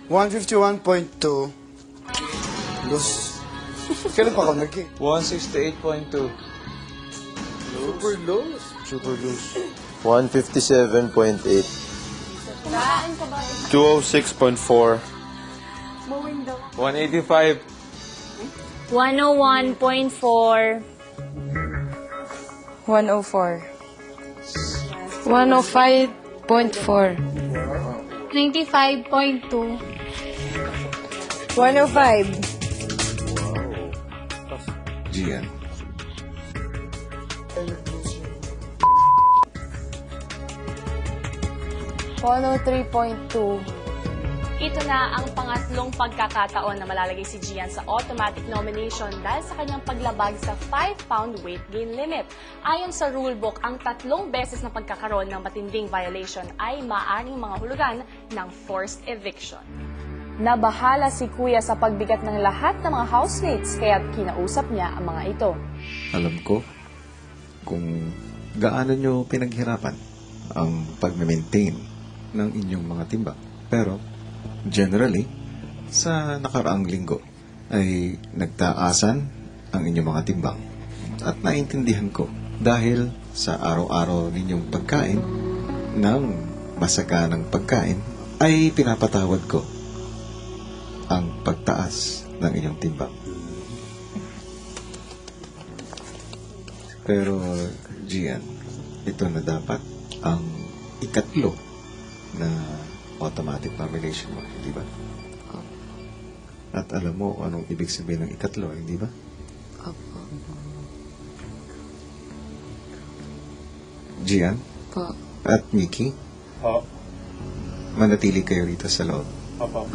151.2. Los. Kailan pa ako nag-gay? 168.2. Super lows. Super loose. 157.8. 206.4. 185. 101.4. 104. 105.4. 95.2. 105. Gian. $103.2. Ito na ang pangatlong pagkakataon na malalagay si Gian sa automatic nomination dahil sa kanyang paglabag sa 5-pound weight gain limit. Ayon sa rulebook, ang 3 beses na pagkakaroon ng matinding violation ay maaaring mga hulugan ng forced eviction. Nabahala si Kuya sa pagbigat ng lahat ng mga housemates kaya kinausap niya ang mga ito. Alam ko kung gaano nyo pinaghirapan ang pag-maintain ng inyong mga timbang. Pero, generally, sa nakaraang linggo ay nagtaasan ang inyong mga timbang. At naintindihan ko dahil sa araw-araw ninyong pagkain ng masaganang pagkain ay pinapatawad ko ang pagtaas ng inyong timbang. Pero, Gian, ito na dapat ang ikatlo na automatic nomination mo, hindi ba? At alam mo anong ibig sabihin ng ikatlo, hindi ba? Opo. Gian? Po. At Mickey? Po. Manatili kayo rito sa loob. Opo.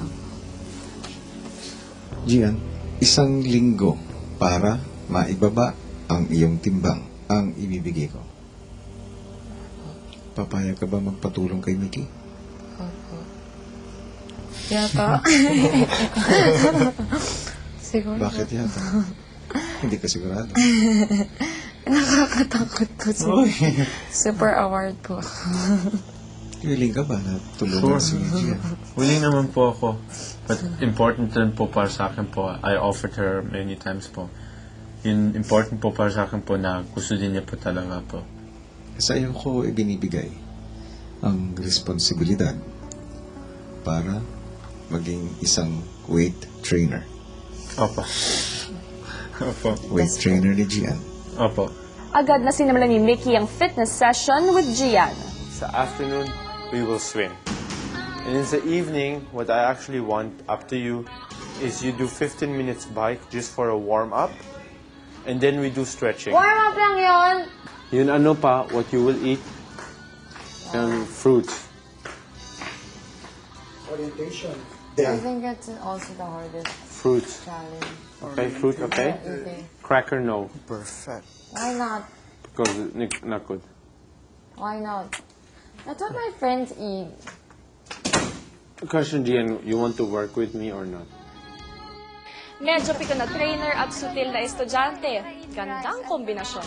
Gian, 1 linggo para maibaba ang iyong timbang ang ibibigay ko. Papayag ka ba magpatulong kay Mickey? Opo. Yata. Siguro. Bakit yata? Hindi ka sigurado. Nakakatakot po. Super award po. Willing ka ba na tulungan si Gian? Willing naman po ako. But important din po para sa akin po. I offered her many times po. Yun important po para sa akin po na gusto din niya po talaga po. Sa iyo ko ibinibigay ang responsibilidad para maging isang weight trainer. Opo. Opo. Weight trainer ni Gian. Opo. Agad na sinimulan ni Mickey ang fitness session with Gian. Sa afternoon, we will swim. And in the evening, what I actually want, up to you, is you do 15 minutes bike just for a warm-up. And then we do stretching. Warm up lang yon. Yun ano pa, what you will eat, and fruits. Orientation. I think it's also the hardest Fruits. challenge. Okay, fruit, okay? Eating. Cracker, no. Perfect. Why not? Because not good. Why not? That's what my friends eat. Question, Gian, you want to work with me or not? Medyo piko na trainer at sutil na estudyante. Gandang kombinasyon.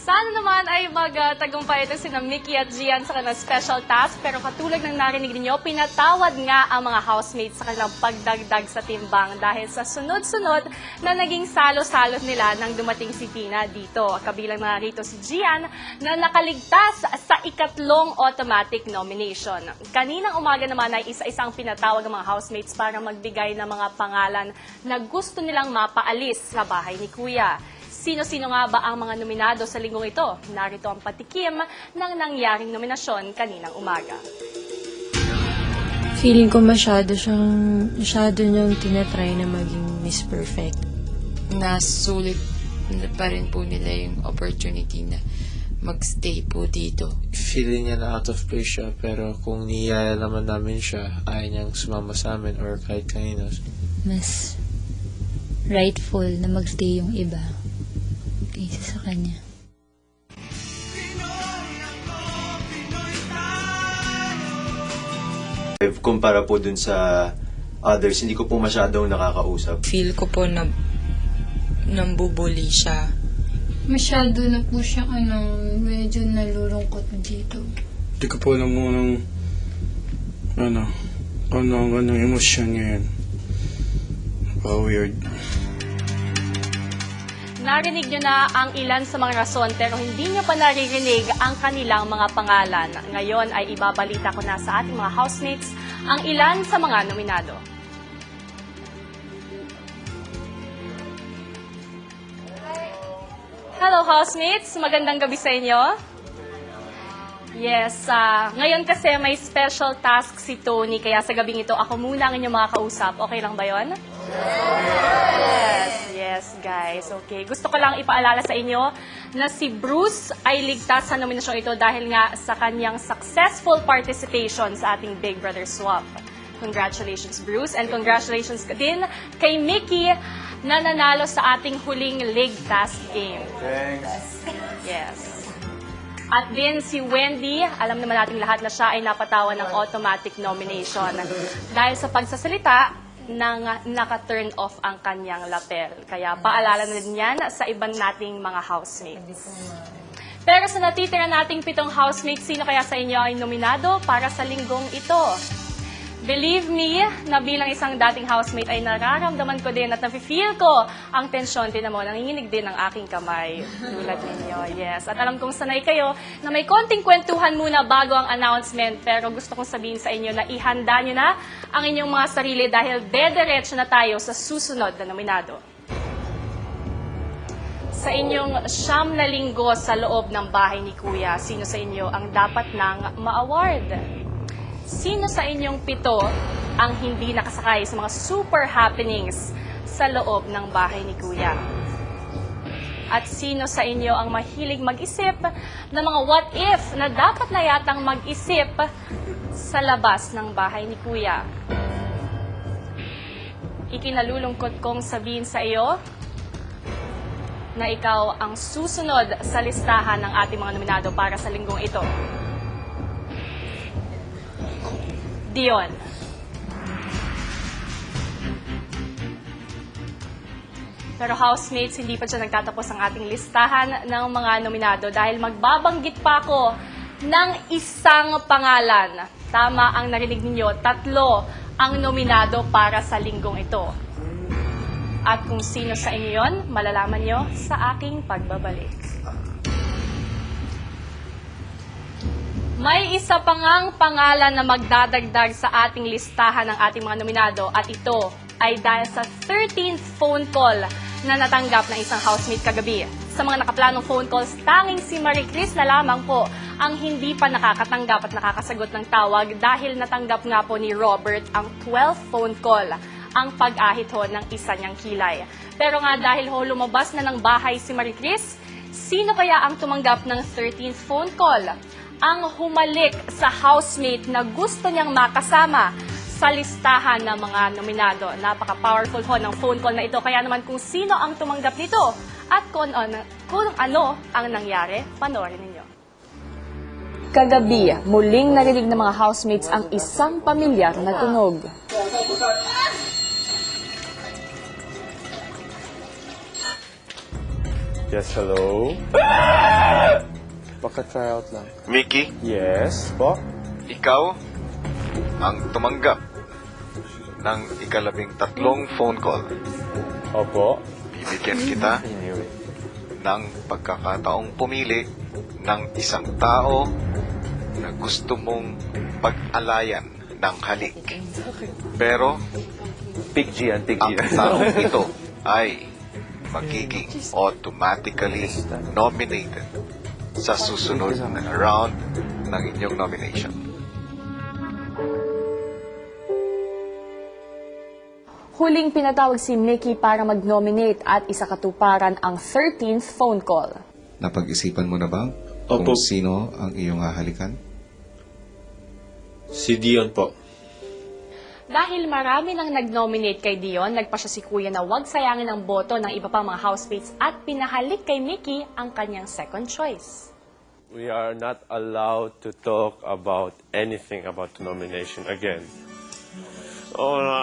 Sana naman ay magtagumpay ito sina Mickey at Gian sa kanilang special task. Pero katulad ng narinig ninyo, pinatawad nga ang mga housemates sa kanilang pagdagdag sa timbang dahil sa sunod-sunod na naging salo-salot nila nang dumating si Tina dito. Kabilang na rito si Gian na nakaligtas sa ikatlong automatic nomination. Kaninang umaga naman ay isa-isang pinatawag ang mga housemates para magbigay ng mga pangalan na gusto nilang mapaalis sa bahay ni Kuya. Sino-sino nga ba ang mga nominado sa linggong ito? Narito ang patikim ng nangyaring nominasyon kaninang umaga. Feeling ko masyado niyang tinatry na maging Miss Perfect. Nasulit pa rin po nila yung opportunity na magstay po dito. Feeling niya na out of place siya, pero kung niyaya naman namin siya, ayaw niyang sumama sa amin or kahit kanino. Mas rightful na magstay yung iba kaysa sa kanya. Kumpara po dun sa others, hindi ko po masyadong nakakausap. Feel ko po na nambubuli siya. Masyado na po siya medyo nalulungkot dito. Hindi ko po alam kung anong Ano ang emosyon ngayon. Weird. Narinig nyo na ang ilan sa mga rason pero hindi nyo pa naririnig ang kanilang mga pangalan. Ngayon ay ibabalita ko na sa ating mga housemates ang ilan sa mga nominado. Hello housemates, magandang gabi sa inyo. Yes, ngayon kasi may special task si Tony, kaya sa gabing ito ako muna ang inyong mga kausap. Okay lang ba yon? Yes, guys. Okay. Gusto ko lang ipaalala sa inyo na si Bruce ay ligtas sa nominasyong ito dahil nga sa kanyang successful participation sa ating Big Brother Swap. Congratulations, Bruce. And congratulations din kay Mickey na nanalo sa ating huling League Task Game. Thanks. Yes. At din si Wendy, alam naman natin lahat na siya ay napatawan ng automatic nomination dahil sa pagsasalita nang naka-turn off ang kanyang lapel. Kaya paalala na din yan sa ibang nating mga housemates. Pero sa natitira nating 7 housemates, sino kaya sa inyo ay nominado para sa linggong ito? Believe me, na bilang isang dating housemate ay nararamdaman ko din at nafe-feel ko ang tensyon din mo. Nanginginig din ang aking kamay. Tulad ninyo, yes. At alam kong sanay kayo na may konting kwentuhan muna bago ang announcement. Pero gusto kong sabihin sa inyo na ihanda nyo na ang inyong mga sarili dahil dederecho na tayo sa susunod na nominado. Sa inyong 9 na linggo sa loob ng bahay ni Kuya, sino sa inyo ang dapat nang ma-award? Sino sa inyong 7 ang hindi nakasakay sa mga super happenings sa loob ng bahay ni Kuya? At sino sa inyo ang mahilig mag-isip ng mga what if na dapat na yatang mag-isip sa labas ng bahay ni Kuya? Ikinalulungkot kong sabihin sa iyo na ikaw ang susunod sa listahan ng ating mga nominado para sa linggong ito. Dion. Pero housemates, hindi pa siya nagtatapos ang ating listahan ng mga nominado dahil magbabanggit pa ako ng isang pangalan. Tama ang narinig ninyo, 3 ang nominado para sa linggong ito. At kung sino sa inyo yon, malalaman nyo sa aking pagbabalik. May isa pa ngang pangalan na magdadagdag sa ating listahan ng ating mga nominado at ito ay dahil sa 13th phone call na natanggap ng isang housemate kagabi. Sa mga nakaplanong phone calls, tanging si Marie Chris na lamang po ang hindi pa nakakatanggap at nakakasagot ng tawag dahil natanggap nga po ni Robert ang 12th phone call, ang pag-ahit ho ng isa niyang kilay. Pero nga dahil ho lumabas na ng bahay si Marie Chris, sino kaya ang tumanggap ng 13th phone call? Ang humalik sa housemate na gusto niyang makasama sa listahan ng mga nominado. Napaka-powerful ho ng phone call na ito. Kaya naman kung sino ang tumanggap nito at kung ano ang nangyari, panoorin ninyo. Kagabi, muling narinig ng mga housemates ang isang pamilyar na tunog. Yes, hello? Baka try out lang. Mickey, Yes, po? ikaw ang tumanggap ng 13 phone call. Opo. Bibigyan kita ng pagkakataong pumili ng isang tao na gusto mong pag-alayan ng halik. Pero Pick Gian, pick ang Gian. taong ito ay magiging automatically nominated sa susunod na round ng inyong nomination. Huling pinatawag si Mickey para mag-nominate at isakatuparan ang 13th phone call. Napag-isipan mo na ba Opo. kung sino ang iyong hahalikan? Si Dion po. Dahil marami nang nag-nominate kay Dion, nagpa siya si Kuya na huwag sayangin ang boto ng iba pang mga housemates at pinahalik kay Mickey ang kanyang second choice. We are not allowed to talk about anything about the nomination again. Oh, no.